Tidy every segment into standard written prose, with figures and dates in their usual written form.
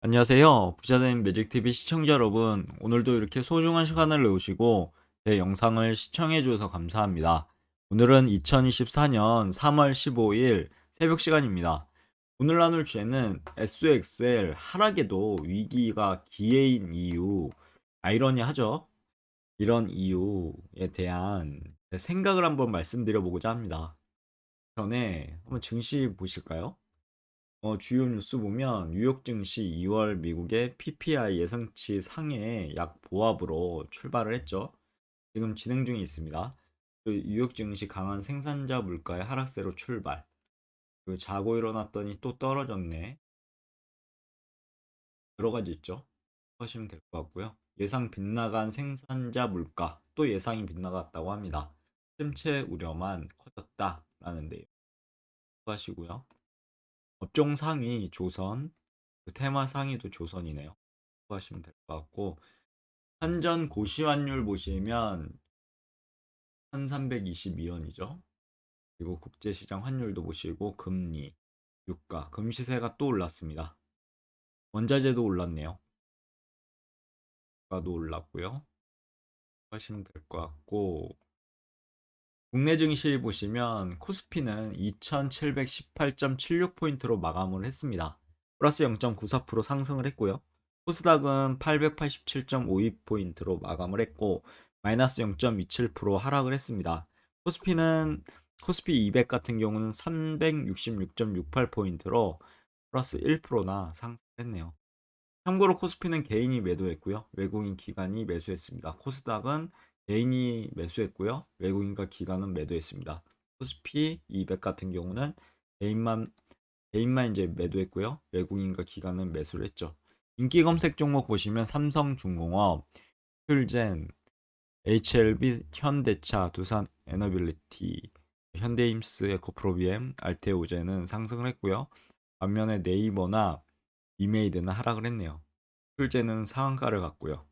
안녕하세요. 부자된 매직TV 시청자 여러분. 오늘도 이렇게 소중한 시간을 내오시고 제 영상을 시청해 주셔서 감사합니다. 오늘은 2024년 3월 15일 새벽 시간입니다. 오늘 나눌 주제는 SOXL 하락에도 위기가 기회인 이유, 아이러니하죠? 이런 이유에 대한 제 생각을 한번 말씀드려 보고자 합니다. 전에 한번 증시 보실까요? 주요 뉴스 보면 뉴욕 증시 2월 미국의 PPI 예상치 상해 약 보합으로 출발을 했죠. 지금 진행 중에 있습니다. 그 뉴욕 증시 강한 생산자 물가의 하락세로 출발. 그 자고 일어났더니 또 떨어졌네. 여러 가지 있죠. 하시면 될 것 같고요. 예상 빗나간 생산자 물가 또 예상이 빗나갔다고 합니다. 침체 우려만 커졌다라는데요. 하시고요. 업종 상위 조선, 그 테마 상위도 조선이네요. 하시면 될 것 같고 한전 고시환율 보시면 1322원이죠. 그리고 국제시장 환율도 보시고 금리, 유가, 금시세가 또 올랐습니다. 원자재도 올랐네요. 유가도 올랐고요. 하시면 될 것 같고 국내 증시 보시면 코스피는 2718.76포인트로 마감을 했습니다. 플러스 0.94% 상승을 했고요. 코스닥은 887.52포인트로 마감을 했고 마이너스 0.27% 하락을 했습니다. 코스피는 코스피 200 같은 경우는 366.68포인트로 플러스 1%나 상승했네요. 참고로 코스피는 개인이 매도했고요. 외국인 기관이 매수했습니다. 코스닥은 개인이 매수했고요. 외국인과 기관은 매도했습니다. 코스피 200 같은 경우는 개인만 개인만 이제 매도했고요. 외국인과 기관은 매수를 했죠. 인기 검색 종목 보시면 삼성중공업, 퓨젠, HLB, 현대차, 두산 에너빌리티, 현대힘스, 에코프로비엠, 알테오젠은 상승을 했고요. 반면에 네이버나 이메이드는 하락을 했네요. 퓨젠은 상한가를 갔고요.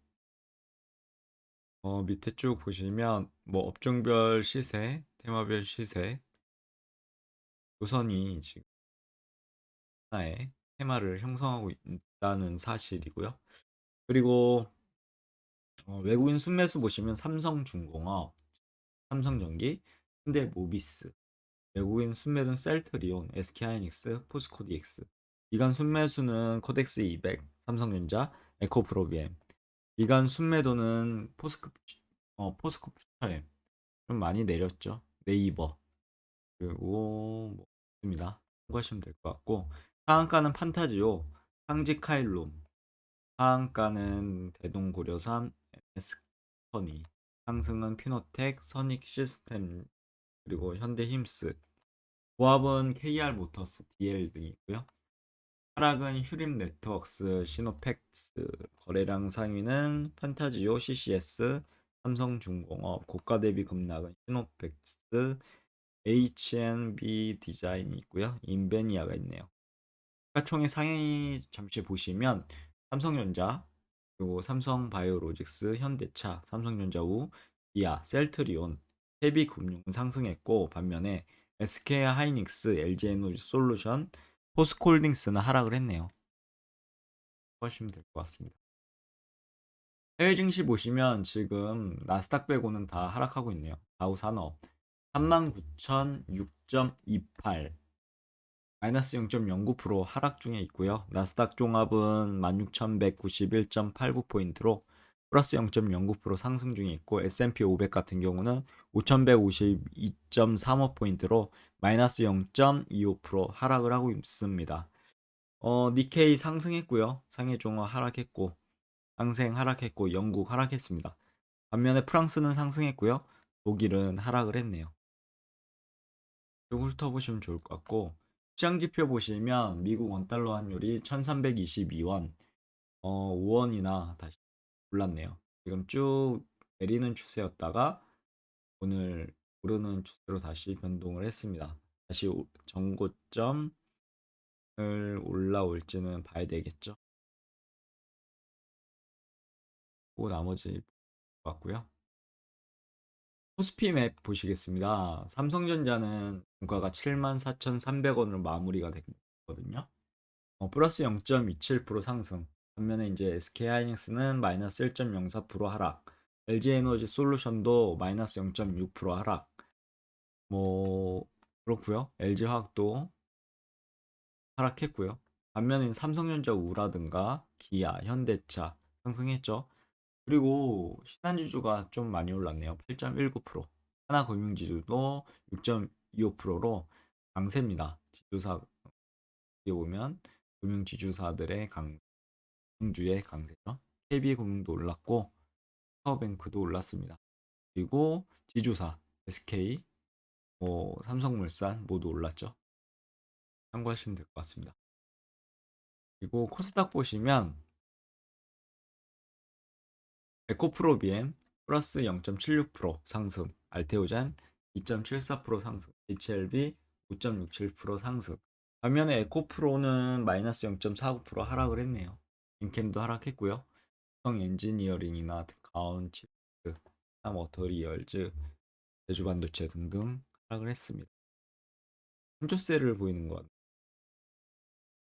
밑에 쭉 보시면 뭐 업종별 시세, 테마별 시세, 우선이 지금 하나의 테마를 형성하고 있다는 사실이고요. 그리고 외국인 순매수 보시면 삼성중공업, 삼성전기, 현대모비스, 외국인 순매도는 셀트리온, SK하이닉스, 포스코DX, 기관 순매수는 코덱스 200, 삼성전자, 에코프로비엠, 기관 순매도는 포스코퓨처엠 좀 많이 내렸죠. 네이버 그리고 뭐 있습니다. 참고하시면 될 것 같고 상한가는 판타지오, 상지카일롬, 하한가는 대동고려삼, MS커니, 상승은 피노텍, 선익 시스템 그리고 현대힘스, 보합은 KR모터스, DL 등이고요. 하락은 휴림네트웍스, 시노팩스, 거래량 상위는 판타지오, CCS, 삼성중공업, 고가 대비 급락은 시노팩스, HNB 디자인이 있고요. 인베니아가 있네요. 시가총액 상위 잠시 보시면 삼성전자, 그리고 삼성바이오로직스, 현대차, 삼성전자 우, 기아, 셀트리온, 헤비금융 상승했고 반면에 SK하이닉스, LG에너지솔루션, 포스코홀딩스는 하락을 했네요. 하시면 될 것 같습니다. 해외 증시 보시면 지금 나스닥 빼고는 다 하락하고 있네요. 다우 산업 39,006.28 마이너스 0.09% 하락 중에 있고요. 나스닥 종합은 16,191.89포인트로 플러스 0.09% 상승 중에 있고 S&P 500 같은 경우는 5,152.35포인트로 마이너스 0.25% 하락을 하고 있습니다. 니케이 상승했고요. 상해 종합 하락했고 상생 하락했고 영국 하락했습니다. 반면에 프랑스는 상승했고요. 독일은 하락을 했네요. 쭉 훑어보시면 좋을 것 같고 시장 지표 보시면 미국 원달러 환율이 1322원 5원이나 다시 올랐네요. 지금 쭉 내리는 추세였다가 오늘 오르는 추세로 다시 변동을 했습니다. 다시 전고점을 올라올지는 봐야 되겠죠. 그 나머지 같고요. 코스피 맵 보시겠습니다. 삼성전자는 종가가 74,300원으로 마무리가 됐거든요. 플러스 0.27% 상승. 반면에 이제 SK하이닉스는 마이너스 1.04% 하락. LG에너지 솔루션도 마이너스 0.6% 하락. 뭐 그렇고요. LG화학도 하락했고요. 반면에 삼성전자, 우라든가 기아, 현대차 상승했죠. 그리고 신한지주가 좀 많이 올랐네요. 8.19%. 하나금융지주도 6.25%로 강세입니다. 지주사 어떻게 보면 금융지주사들의 강주의 강세죠. KB금융도 올랐고 파워뱅크도 올랐습니다. 그리고 지주사 SK, 삼성물산 모두 올랐죠. 참고하시면 될 것 같습니다. 그리고 코스닥 보시면 에코프로비엠 플러스 0.76% 상승, 알테오잔 2.74% 상승, HLB 5.67% 상승. 반면에 에코프로는 마이너스 0.49% 하락을 했네요. 인캠도 하락했고요. 성 엔지니어링이나 가온칩스, 삼워터리얼즈, 제주반도체 등등 하락을 했습니다. 삼조세를 보이는 건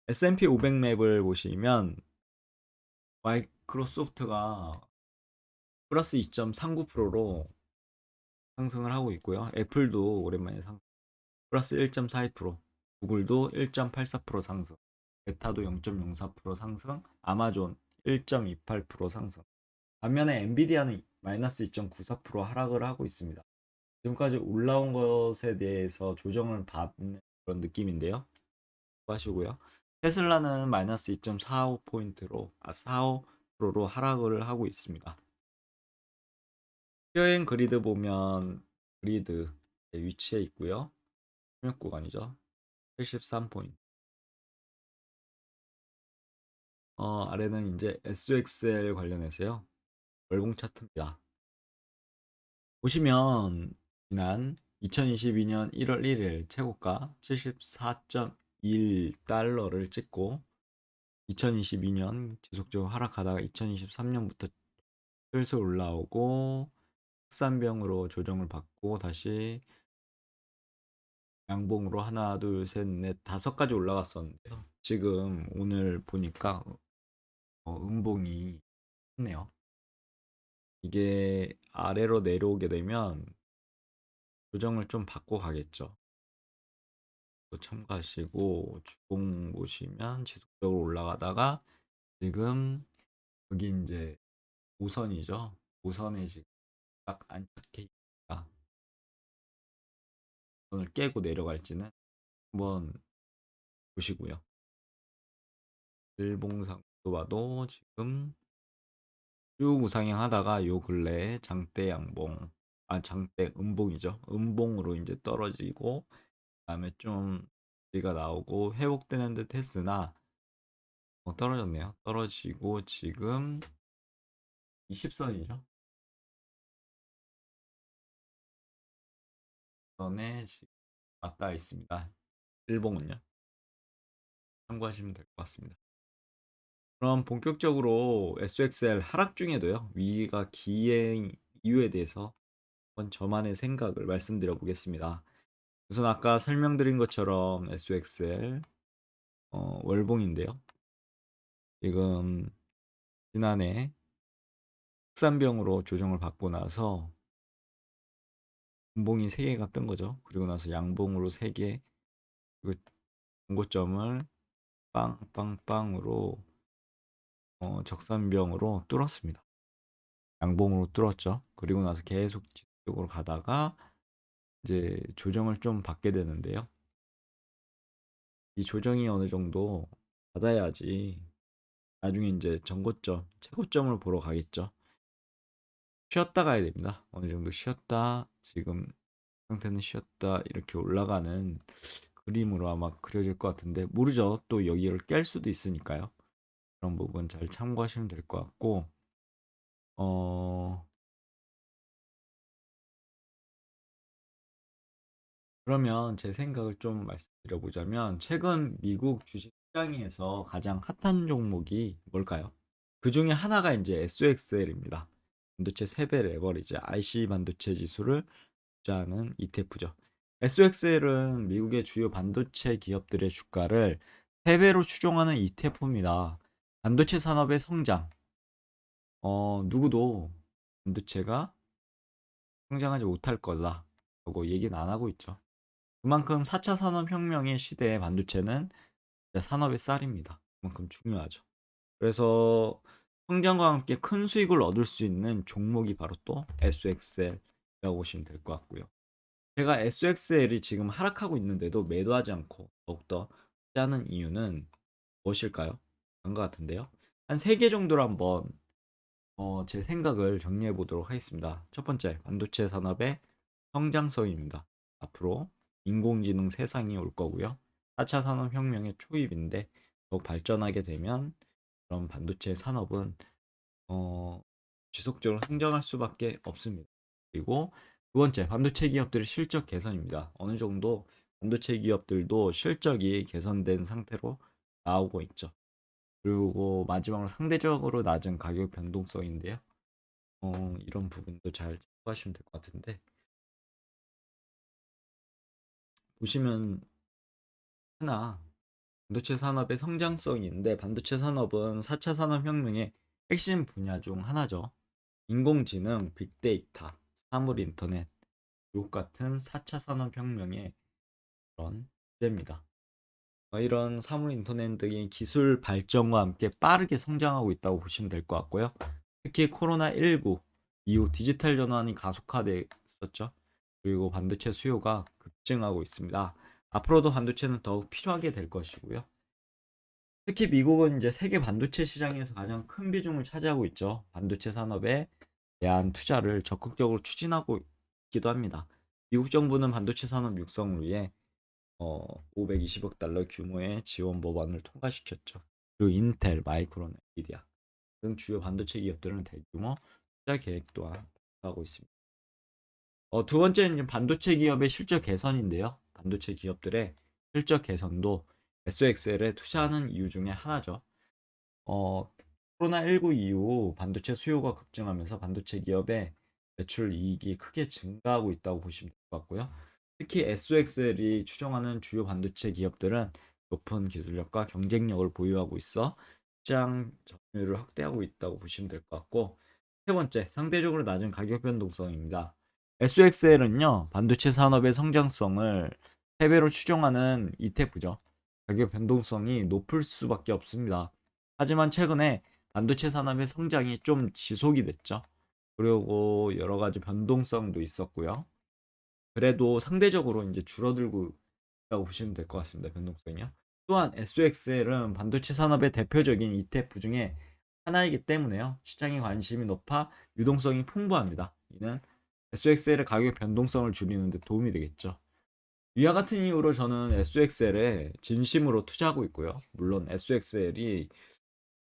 S&P 500 맵을 보시면 마이크로소프트가 플러스 2.39%로 상승을 하고 있고요. 애플도 오랜만에 플러스 1.42%, 구글도 1.84% 상승, 메타도 0.04% 상승, 아마존 1.28% 상승. 반면에 엔비디아는 마이너스 2.94% 하락을 하고 있습니다. 지금까지 올라온 것에 대해서 조정을 받는 그런 느낌인데요. 하시고요. 테슬라는 마이너스 2.45%로 45%로 하락을 하고 있습니다. 여행 그리드 보면 그리드 위치해 있고요. 협력 구간이죠. 73포인트. 아래는 이제 SOXL 관련해서요. 월봉 차트입니다. 보시면 지난 2022년 1월 1일 최고가 74.1달러를 찍고 2022년 지속적으로 하락하다가 2023년부터 슬슬 올라오고 흑산병으로 조정을 받고 다시 양봉으로 하나, 둘, 셋, 넷, 다섯 가지 올라갔었는데요. 지금 오늘 보니까 음봉이 했네요. 이게 아래로 내려오게 되면 조정을 좀 받고 가겠죠. 또 참고하시고 주봉 보시면 지속적으로 올라가다가 지금 여기 이제 5선이죠. 5선에 지금 딱 안착해 있다. 오늘 깨고 내려갈지는 한번 보시고요. 일봉상도 봐도 지금 쭉 우상향 하다가 요 근래에 장대 양봉, 장대 음봉이죠. 음봉으로 이제 떨어지고 그다음에 좀 지가 나오고 회복되는 듯 했으나 떨어졌네요. 떨어지고 지금 20선이죠. 선에 지금 맞닿아 있습니다. 일봉은요. 참고하시면 될 것 같습니다. 그럼 본격적으로 SXL 하락 중에도요. 위기가 기행 이유에 대해서 한번 저만의 생각을 말씀드려 보겠습니다. 우선 아까 설명드린 것처럼 SXL 월봉인데요. 지금 지난해 흑산병으로 조정을 받고 나서 음봉이 3개가 뜬 거죠. 그리고 나서 양봉으로 3개, 그리고 전고점을 빵빵빵으로 적산병으로 뚫었습니다. 양봉으로 뚫었죠. 그리고 나서 계속 지속적으로 가다가 이제 조정을 좀 받게 되는데요. 이 조정이 어느 정도 받아야지 나중에 이제 전고점, 최고점을 보러 가겠죠. 쉬었다 가야 됩니다. 어느 정도 쉬었다, 지금 상태는 쉬었다 이렇게 올라가는 그림으로 아마 그려질 것 같은데 모르죠. 또 여기를 깰 수도 있으니까요. 그런 부분 잘 참고하시면 될 것 같고 어 그러면 제 생각을 좀 말씀드려 보자면 최근 미국 주식 시장에서 가장 핫한 종목이 뭘까요? 그 중에 하나가 이제 SOXL입니다. 반도체 3배 레버리지 IC 반도체 지수를 투자하는 ETF죠. SOXL은 미국의 주요 반도체 기업들의 주가를 3배로 추종하는 ETF입니다. 반도체 산업의 성장. 누구도 반도체가 성장하지 못할 거다라고 얘기는 안 하고 있죠. 그만큼 4차 산업혁명의 시대에 반도체는 진짜 산업의 쌀입니다. 그만큼 중요하죠. 그래서 성장과 함께 큰 수익을 얻을 수 있는 종목이 바로 또 SXL이라고 보시면 될 것 같고요. 제가 SXL이 지금 하락하고 있는데도 매도하지 않고 더욱더 투자하는 이유는 무엇일까요? 그런 것 같은데요. 한 3개 정도로 한번 제 생각을 정리해 보도록 하겠습니다. 첫 번째, 반도체 산업의 성장성입니다. 앞으로 인공지능 세상이 올 거고요. 4차 산업혁명의 초입인데 더욱 발전하게 되면 그런 반도체 산업은 어, 지속적으로 성장할 수밖에 없습니다. 그리고 두 번째, 반도체 기업들의 실적 개선입니다. 어느 정도 반도체 기업들도 실적이 개선된 상태로 나오고 있죠. 그리고 마지막으로 상대적으로 낮은 가격 변동성인데요. 이런 부분도 잘 참고하시면 될 것 같은데 보시면 하나 반도체 산업의 성장성인데 반도체 산업은 4차 산업혁명의 핵심 분야 중 하나죠. 인공지능, 빅데이터, 사물 인터넷, 요 같은 4차 산업혁명의 그런 주제입니다. 이런 사물 인터넷 등의 기술 발전과 함께 빠르게 성장하고 있다고 보시면 될 것 같고요. 특히 코로나19 이후 디지털 전환이 가속화됐었죠. 그리고 반도체 수요가 급증하고 있습니다. 앞으로도 반도체는 더욱 필요하게 될 것이고요. 특히 미국은 이제 세계 반도체 시장에서 가장 큰 비중을 차지하고 있죠. 반도체 산업에 대한 투자를 적극적으로 추진하고 있기도 합니다. 미국 정부는 반도체 산업 육성을 위해 520억 달러 규모의 지원 법안을 통과시켰죠. 그리고 인텔, 마이크론, 엔비디아 등 주요 반도체 기업들은 대규모 투자 계획 또한 하고 있습니다. 두 번째는 반도체 기업의 실적 개선인데요. 반도체 기업들의 실적 개선도 SXL에 투자하는 이유 중에 하나죠. 어, 코로나19 이후 반도체 수요가 급증하면서 반도체 기업의 매출 이익이 크게 증가하고 있다고 보시면 될 것 같고요. 특히 SXL이 추정하는 주요 반도체 기업들은 높은 기술력과 경쟁력을 보유하고 있어 시장 점유율을 확대하고 있다고 보시면 될 것 같고, 세 번째, 상대적으로 낮은 가격 변동성입니다. SXL은요, 반도체 산업의 성장성을 3배로 추정하는 ETF죠. 가격 변동성이 높을 수밖에 없습니다. 하지만 최근에 반도체 산업의 성장이 좀 지속이 됐죠. 그리고 여러 가지 변동성도 있었고요. 그래도 상대적으로 이제 줄어들고 있다고 보시면 될 것 같습니다. 변동성이요. 또한 SXL은 반도체 산업의 대표적인 ETF 중에 하나이기 때문에요. 시장에 관심이 높아 유동성이 풍부합니다. 이는 SXL의 가격 변동성을 줄이는 데 도움이 되겠죠. 위와 같은 이유로 저는 SXL에 진심으로 투자하고 있고요. 물론 SXL이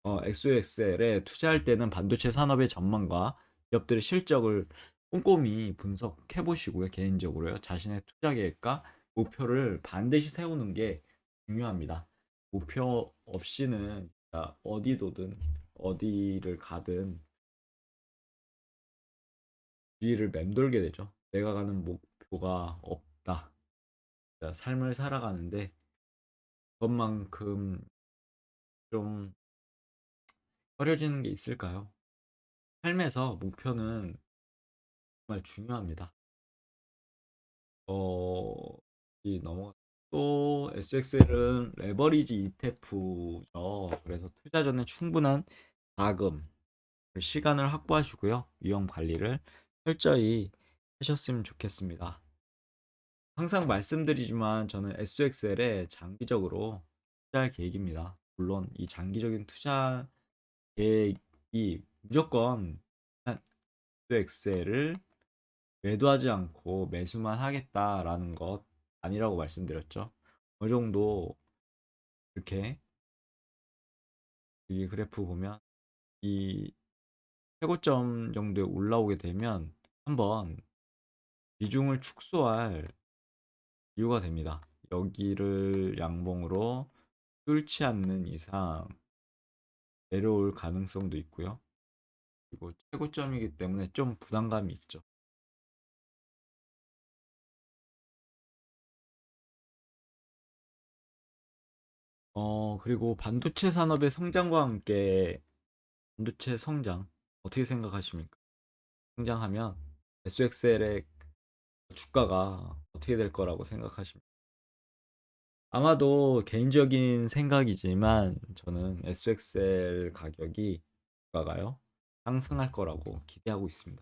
엑소엑셀에 투자할 때는 반도체 산업의 전망과 기업들의 실적을 꼼꼼히 분석해 보시고요. 개인적으로요. 자신의 투자 계획과 목표를 반드시 세우는 게 중요합니다. 목표 없이는 진짜 어디도든 어디를 가든 뒤를 맴돌게 되죠. 내가 가는 목표가 없다. 진짜 삶을 살아가는데 그것만큼 좀 어려지는 게 있을까요? 삶에서 목표는 정말 중요합니다. 이 넘어 또 SXL은 레버리지 ETF죠. 그래서 투자 전에 충분한 자금, 시간을 확보하시고요. 위험 관리를 철저히 하셨으면 좋겠습니다. 항상 말씀드리지만 저는 SXL에 장기적으로 투자할 계획입니다. 물론 이 장기적인 투자 계획이 무조건 SXL을 매도하지 않고 매수만 하겠다라는 것 아니라고 말씀드렸죠. 어느 정도 이렇게 이 그래프 보면 이 최고점 정도에 올라오게 되면 한번 비중을 축소할 이유가 됩니다. 여기를 양봉으로 뚫지 않는 이상 내려올 가능성도 있고요. 그리고 최고점이기 때문에 좀 부담감이 있죠. 그리고 반도체 산업의 성장과 함께 반도체 성장 어떻게 생각하십니까? 성장하면 SXL의 주가가 어떻게 될 거라고 생각하십니까? 아마도 개인적인 생각이지만 저는 SXL 가격이 주가가요 상승할 거라고 기대하고 있습니다.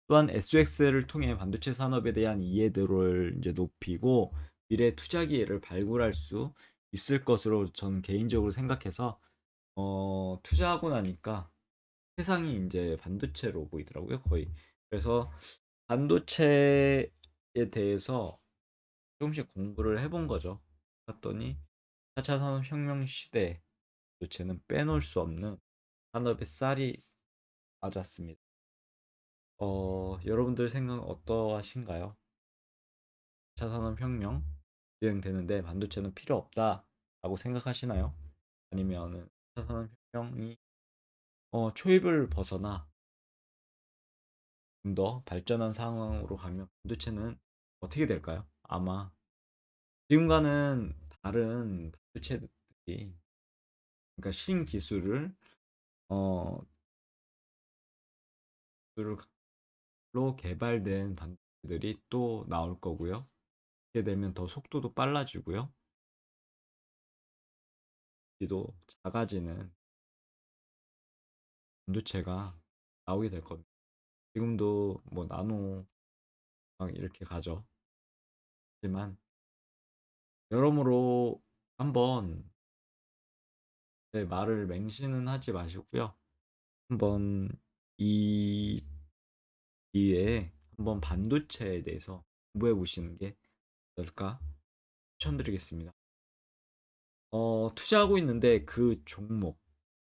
또한 SXL을 통해 반도체 산업에 대한 이해도를 이제 높이고 미래 투자 기회를 발굴할 수 있을 것으로 저는 개인적으로 생각해서 투자하고 나니까 세상이 이제 반도체로 보이더라고요, 거의. 그래서 반도체에 대해서 조금씩 공부를 해본 거죠. 봤더니 4차 산업혁명 시대 반도체는 빼놓을 수 없는 산업의 쌀이 맞았습니다. 여러분들 생각 어떠하신가요? 4차 산업혁명 진행되는데 반도체는 필요 없다라고 생각하시나요? 아니면은 4차 산업혁명이 초입을 벗어나 좀 더 발전한 상황으로 가면 반도체는 어떻게 될까요? 아마 지금과는 다른 반도체들이 그러니까 신기술을 어, 로 개발된 반도체들이 또 나올 거고요. 이렇게 되면 더 속도도 빨라지고요. 도 작아지는 반도체가 나오게 될 겁니다. 지금도 뭐 나노 막 이렇게 가죠. 하지만 여러모로 한번 내 말을 맹신은 하지 마시고요. 한번 이 기회에 한번 반도체에 대해서 공부해 보시는 게 어떨까 추천드리겠습니다. 투자하고 있는데 그 종목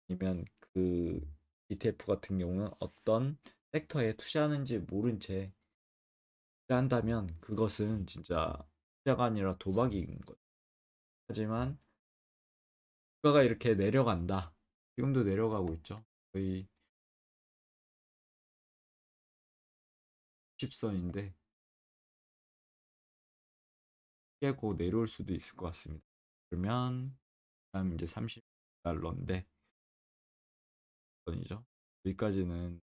아니면 그 ETF 같은 경우는 어떤 섹터에 투자하는지 모른 채 투자한다면 그것은 진짜 투자가 아니라 도박인 거예요. 하지만 주가가 이렇게 내려간다. 지금도 내려가고 있죠. 거의 10선인데 깨고 내려올 수도 있을 것 같습니다. 그러면 다음 이제 30달러인데 선이죠. 여기까지는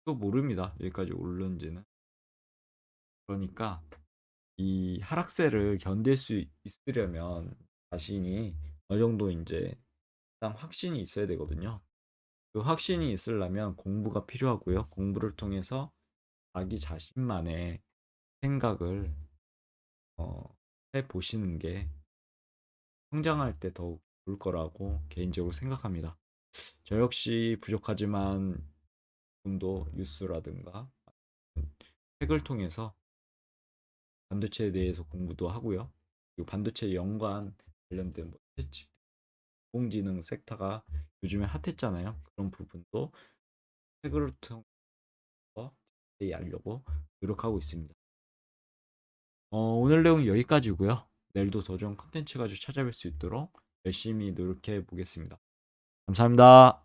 또 모릅니다. 여기까지 오른지는. 그러니까 이 하락세를 견딜 수 있으려면 자신이 어느 정도 이제 일단 확신이 있어야 되거든요. 그 확신이 있으려면 공부가 필요하고요. 공부를 통해서 자기 자신만의 생각을 해 보시는 게 성장할 때 더욱 좋을 거라고 개인적으로 생각합니다. 저 역시 부족하지만 좀더 뉴스라든가 책을 통해서 반도체에 대해서 공부도 하고요. 그리고 반도체 연관 관련된 뭐 채집, 인공지능 섹터가 요즘에 핫했잖아요. 그런 부분도 책을 통해서 자세히 알려고 노력하고 있습니다. 오늘 내용 여기까지고요. 내일도 더 좋은 컨텐츠 가지고 찾아뵐 수 있도록 열심히 노력해 보겠습니다. 감사합니다.